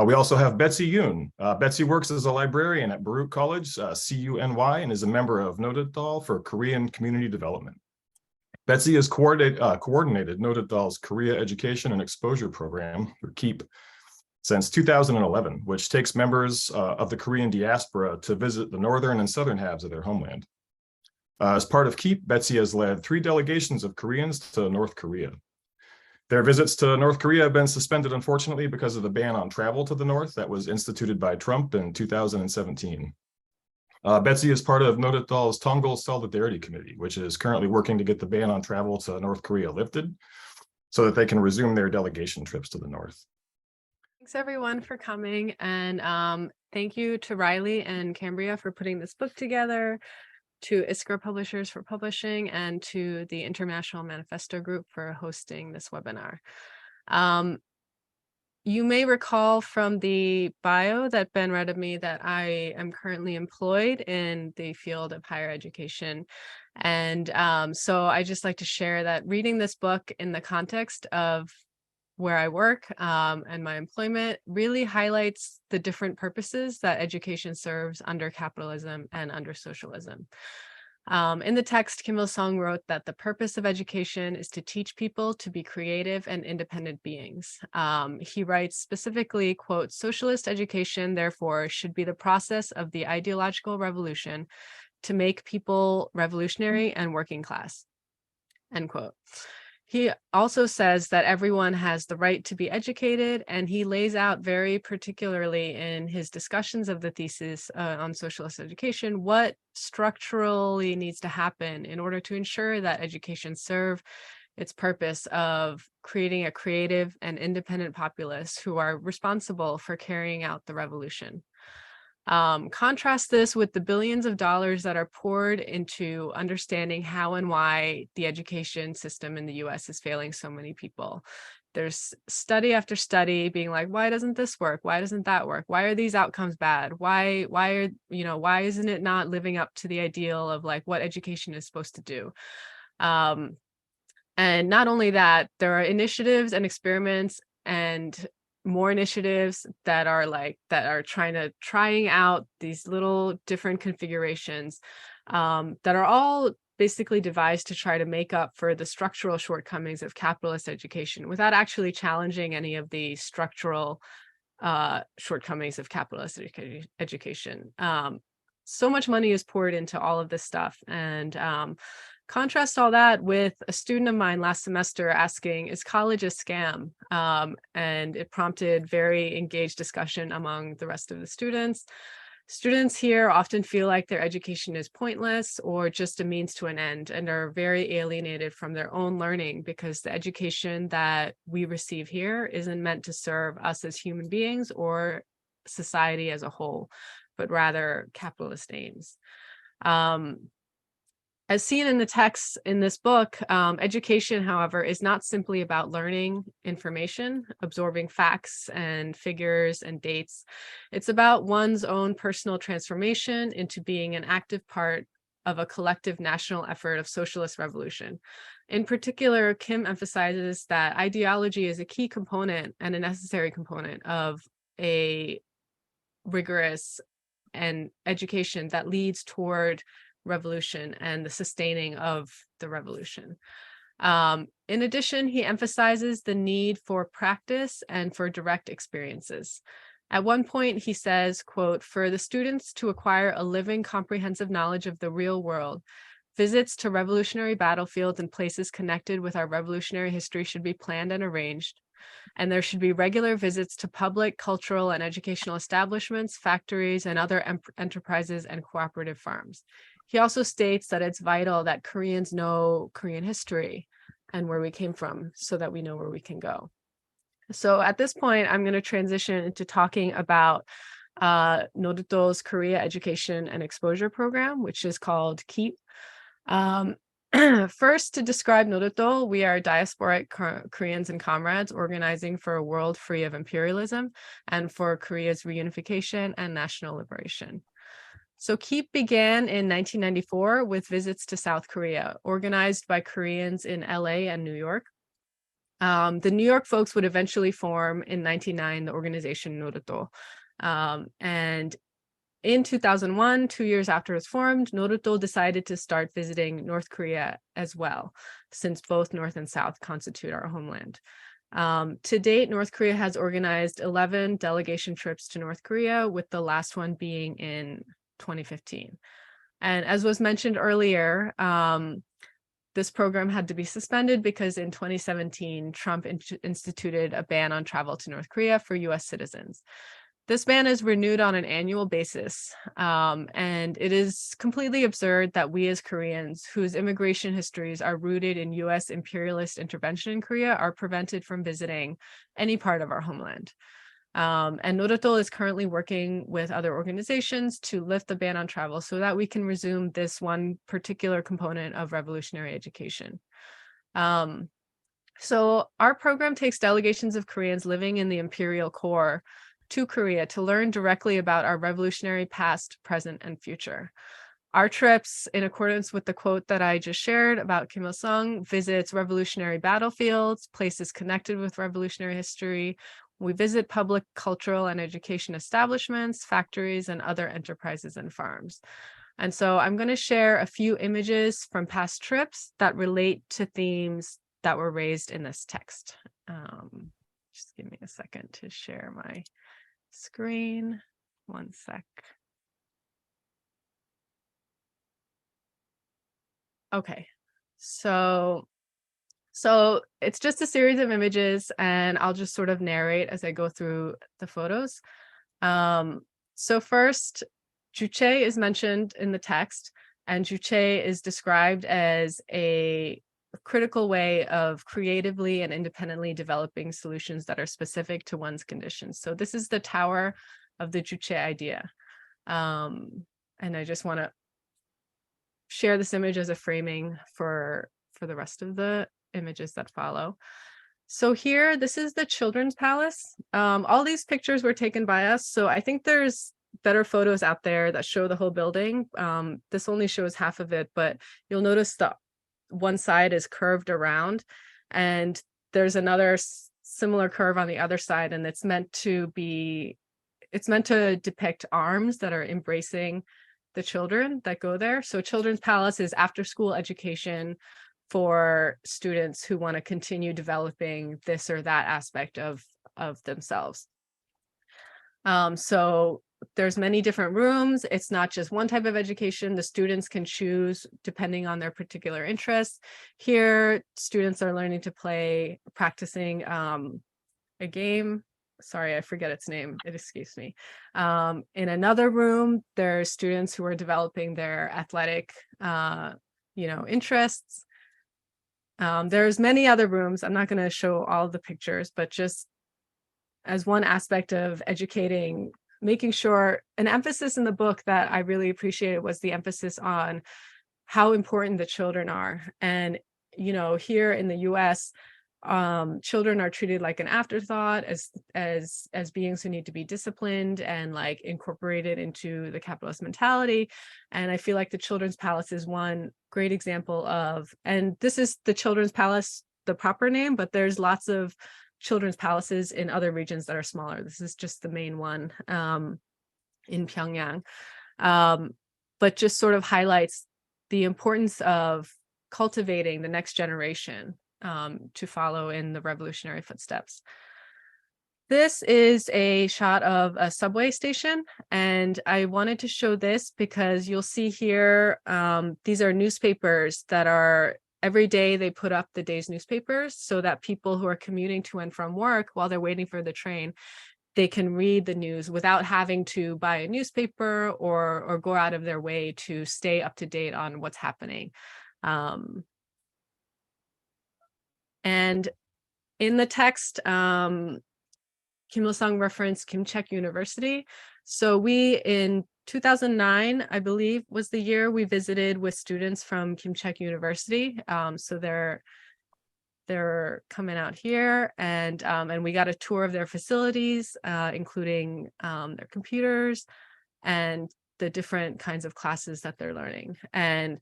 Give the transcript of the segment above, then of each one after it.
We also have Betsy Yoon. Betsy works as a librarian at Baruch College, CUNY, and is a member of Nodutdol for Korean Community Development. Betsy has coordinated Nodutdol's Korea Education and Exposure Program, or KEEP, since 2011, which takes members of the Korean diaspora to visit the northern and southern halves of their homeland. As part of KEEP, Betsy has led 3 delegations of Koreans to North Korea. Their visits to North Korea have been suspended, unfortunately, because of the ban on travel to the north that was instituted by Trump in 2017. Betsy is part of Nodutdol's Tongil Solidarity Committee, which is currently working to get the ban on travel to North Korea lifted so that they can resume their delegation trips to the north. Thanks everyone for coming, and thank you to Riley and Cambria for putting this book together, to Iskra Publishers for publishing, and to the International Manifesto Group for hosting this webinar. You may recall from the bio that Ben read of me that I am currently employed in the field of higher education. And so I just like to share that reading this book in the context of where I work and my employment really highlights the different purposes that education serves under capitalism and under socialism. In the text, Kim Il-sung wrote that the purpose of education is to teach people to be creative and independent beings. He writes specifically, quote, "Socialist education, therefore, should be the process of the ideological revolution to make people revolutionary and working class," end quote. He also says that everyone has the right to be educated, and he lays out very particularly in his discussions of the thesis on socialist education what structurally needs to happen in order to ensure that education serve its purpose of creating a creative and independent populace who are responsible for carrying out the revolution. Contrast this with the billions of dollars that are poured into understanding how and why the education system in the US is failing so many people. There's study after study being like, why doesn't this work? Why doesn't that work? Why are these outcomes bad? Why isn't it not living up to the ideal of like what education is supposed to do? And not only that, there are initiatives and experiments and more initiatives that are trying out these little different configurations that are all basically devised to try to make up for the structural shortcomings of capitalist education without actually challenging any of the structural shortcomings of capitalist education. So much money is poured into all of this stuff, and contrast all that with a student of mine last semester asking, is college a scam? And it prompted very engaged discussion among the rest of the students. Students here often feel like their education is pointless or just a means to an end, and are very alienated from their own learning because the education that we receive here isn't meant to serve us as human beings or society as a whole, but rather capitalist aims. As seen in the text in this book, education, however, is not simply about learning information, absorbing facts and figures and dates. It's about one's own personal transformation into being an active part of a collective national effort of socialist revolution. In particular, Kim emphasizes that ideology is a key component and a necessary component of a rigorous and education that leads toward revolution and the sustaining of the revolution. In addition, he emphasizes the need for practice and for direct experiences. At one point, he says, quote, "For the students to acquire a living, comprehensive knowledge of the real world, visits to revolutionary battlefields and places connected with our revolutionary history should be planned and arranged. And there should be regular visits to public, cultural, and educational establishments, factories, and other enterprises and cooperative farms." He also states that it's vital that Koreans know Korean history and where we came from so that we know where we can go. So at this point, I'm going to transition into talking about Nodutdol's Korea Education and Exposure Program, which is called KEEP. First, to describe Nodutdol, we are diasporic Koreans and comrades organizing for a world free of imperialism and for Korea's reunification and national liberation. So KEEP began in 1994 with visits to South Korea, organized by Koreans in LA and New York. The New York folks would eventually form in 1909 the organization Nodutdol. And in 2001, 2 years after it was formed, Nodutdol decided to start visiting North Korea as well, since both North and South constitute our homeland. To date, North Korea has organized 11 delegation trips to North Korea, with the last one being in 2015. And as was mentioned earlier, this program had to be suspended because in 2017, Trump instituted a ban on travel to North Korea for US citizens. This ban is renewed on an annual basis, and it is completely absurd that we as Koreans, whose immigration histories are rooted in US imperialist intervention in Korea, are prevented from visiting any part of our homeland. And Nodutdol is currently working with other organizations to lift the ban on travel so that we can resume this one particular component of revolutionary education. So our program takes delegations of Koreans living in the imperial core to Korea to learn directly about our revolutionary past, present, and future. Our trips, in accordance with the quote that I just shared about Kim Il-sung, visits revolutionary battlefields, places connected with revolutionary history. We visit public cultural and education establishments, factories, and other enterprises and farms. And so I'm going to share a few images from past trips that relate to themes that were raised in this text. Just give me a second to share my screen. One sec. Okay, so it's just a series of images, and I'll just sort of narrate as I go through the photos. So first, Juche is mentioned in the text, and Juche is described as a critical way of creatively and independently developing solutions that are specific to one's conditions. So this is the tower of the Juche idea. And I just want to share this image as a framing for the rest of the images that follow. So here, this is the Children's Palace. All these pictures were taken by us, so I think there's better photos out there that show the whole building. This only shows half of it, but you'll notice the one side is curved around, and there's another similar curve on the other side, and it's meant to depict arms that are embracing the children that go there. So Children's Palace is after school education for students who want to continue developing this or that aspect of themselves. So there's many different rooms. It's not just one type of education. The students can choose depending on their particular interests. Here, students are learning to practicing a game. Sorry, I forget its name. It escapes me. In another room, there's students who are developing their athletic, interests. There's many other rooms. I'm not going to show all the pictures, but just as one aspect of educating, making sure an emphasis in the book that I really appreciated was the emphasis on how important the children are. And, here in the US, children are treated like an afterthought, as beings who need to be disciplined and like incorporated into the capitalist mentality. And I feel like the Children's Palace is one great example of, and this is the Children's Palace, the proper name, but there's lots of children's palaces in other regions that are smaller. This is just the main one in Pyongyang, but just sort of highlights the importance of cultivating the next generation to follow in the revolutionary footsteps. This is a shot of a subway station, and I wanted to show this because you'll see here, these are newspapers that are, every day they put up the day's newspapers so that people who are commuting to and from work while they're waiting for the train, they can read the news without having to buy a newspaper or go out of their way to stay up to date on what's happening. And in the text, Kim Il-sung referenced Kimchek University. So we, in 2009, I believe was the year we visited with students from Kimchek University. So they're coming out here, and we got a tour of their facilities, including their computers and the different kinds of classes that they're learning. And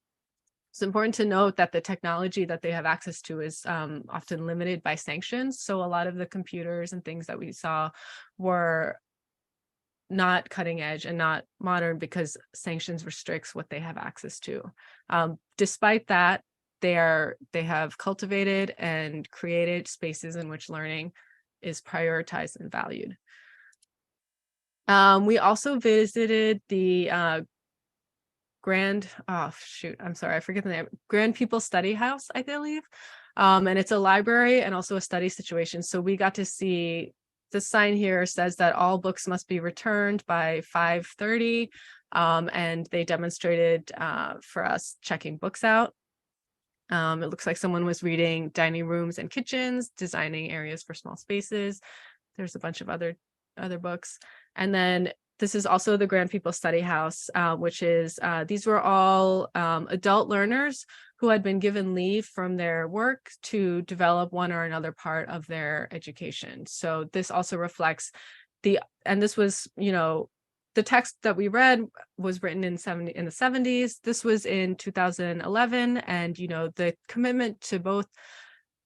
It's important to note that the technology that they have access to is often limited by sanctions. So a lot of the computers and things that we saw were not cutting edge and not modern because sanctions restricts what they have access to. Despite that, they have cultivated and created spaces in which learning is prioritized and valued. We also visited the Grand People Study House, I believe. And it's a library and also a study situation. So we got to see, the sign here says that all books must be returned by 5:30. And they demonstrated for us checking books out. It looks like someone was reading dining rooms and kitchens, designing areas for small spaces. There's a bunch of other books. And then this is also the Grand People Study House, which is, these were all adult learners who had been given leave from their work to develop one or another part of their education. So this also reflects and this was, the text that we read was written in the 70s. This was in 2011. And, the commitment to both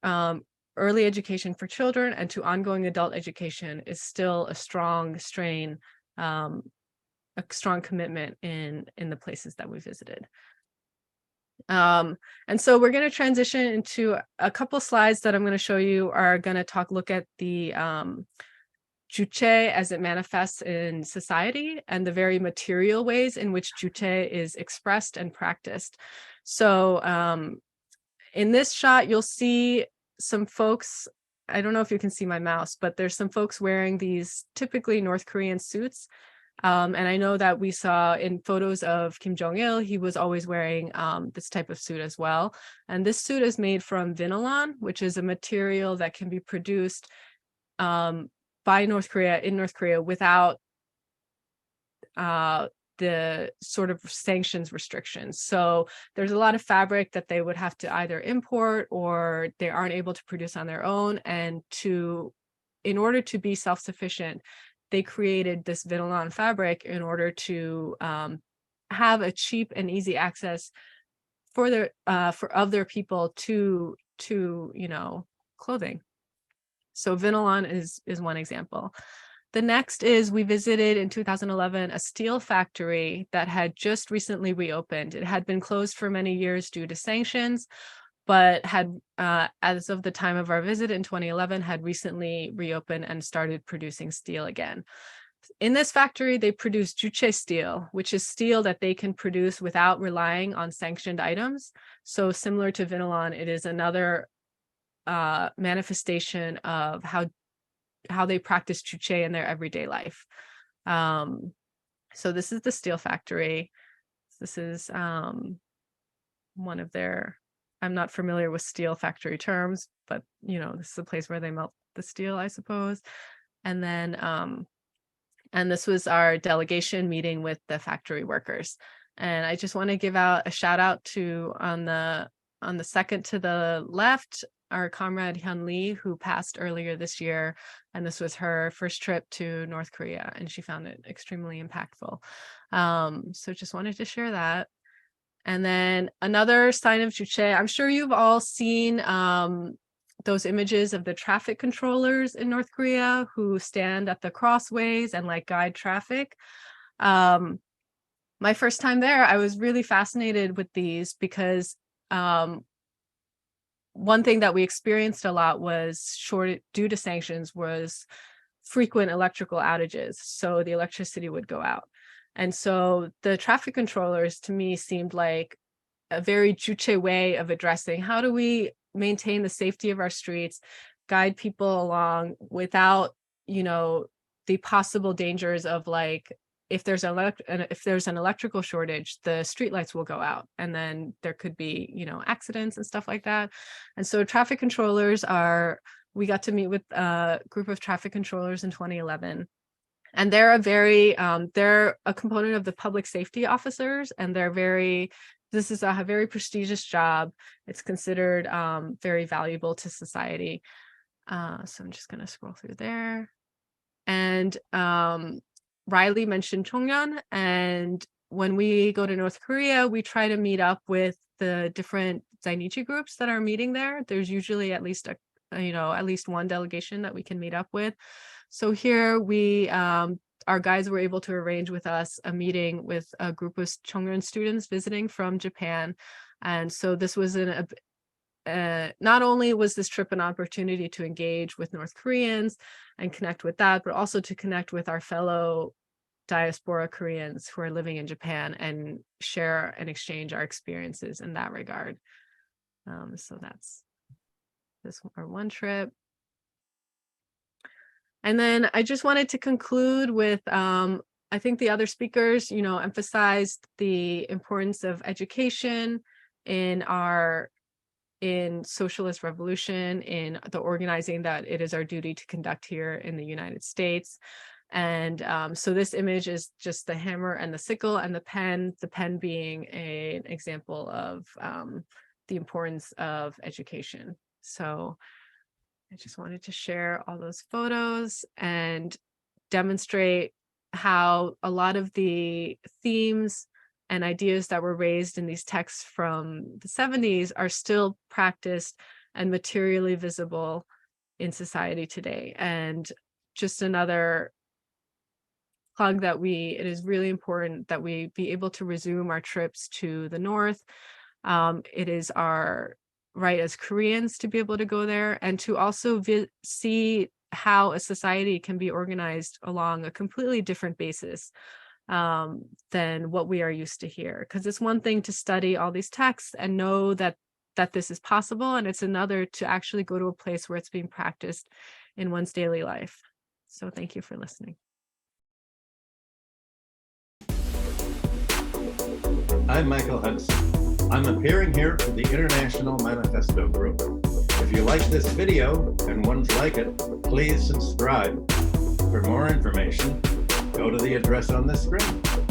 early education for children and to ongoing adult education is still a strong strain, a strong commitment in the places that we visited. And so we're going to transition into a couple slides that I'm going to show you are going to look at the juche as it manifests in society and the very material ways in which juche is expressed and practiced. So in this shot, you'll see some folks, I don't know if you can see my mouse, but there's some folks wearing these typically North Korean suits. And I know that we saw in photos of Kim Jong-il, he was always wearing this type of suit as well. And this suit is made from vinylon, which is a material that can be produced by North Korea without the sort of sanctions restrictions. So there's a lot of fabric that they would have to either import or they aren't able to produce on their own. And in order to be self-sufficient, they created this vinylon fabric in order to have a cheap and easy access for their people to clothing. So vinylon is one example. The next is we visited in 2011 a steel factory that had just recently reopened. It had been closed for many years due to sanctions, but had, as of the time of our visit in 2011, had recently reopened and started producing steel again. In this factory, they produce juche steel, which is steel that they can produce without relying on sanctioned items. So similar to vinylon, it is another manifestation of how they practice juche in their everyday life. So this is the steel factory. This is one of their, I'm not familiar with steel factory terms, but this is a place where they melt the steel, I suppose. And then and this was our delegation meeting with the factory workers. And I just want to give out a shout out to on the second to the left, our comrade Hyun Lee, who passed earlier this year. And this was her first trip to North Korea, and she found it extremely impactful. So just wanted to share that. And then another sign of juche, I'm sure you've all seen those images of the traffic controllers in North Korea who stand at the crossways and guide traffic. My first time there, I was really fascinated with these because one thing that we experienced a lot was due to sanctions was frequent electrical outages. So the electricity would go out. And so the traffic controllers to me seemed like a very juche way of addressing how do we maintain the safety of our streets, guide people along without, the possible dangers of if there's an electrical shortage, the streetlights will go out, and then there could be, accidents and stuff like that. And so traffic controllers we got to meet with a group of traffic controllers in 2011. And they're a component of the public safety officers, and this is a very prestigious job. It's considered very valuable to society. So I'm just going to scroll through there. And Riley mentioned Chongnyeon, and when we go to North Korea, we try to meet up with the different Zainichi groups that are meeting there. There's usually at least at least one delegation that we can meet up with. So here we, our guides were able to arrange with us a meeting with a group of Chongryun students visiting from Japan. And so this was not only was this trip an opportunity to engage with North Koreans and connect with that, but also to connect with our fellow diaspora Koreans who are living in Japan and share and exchange our experiences in that regard. So that's this one trip. And then I just wanted to conclude with, I think the other speakers, emphasized the importance of education in socialist revolution, in the organizing that it is our duty to conduct here in the United States. And so this image is just the hammer and the sickle and the pen being an example of the importance of education. So I just wanted to share all those photos and demonstrate how a lot of the themes and ideas that were raised in these texts from the 70s are still practiced and materially visible in society today. And just another plug that it is really important that we be able to resume our trips to the North. It is our right as Koreans to be able to go there and to also see how a society can be organized along a completely different basis than what we are used to here. Because it's one thing to study all these texts and know that this is possible, and it's another to actually go to a place where it's being practiced in one's daily life. So thank you for listening. I'm Michael Hudson. I'm appearing here for the International Manifesto Group. If you like this video and ones like it, please subscribe. For more information, go to the address on the screen.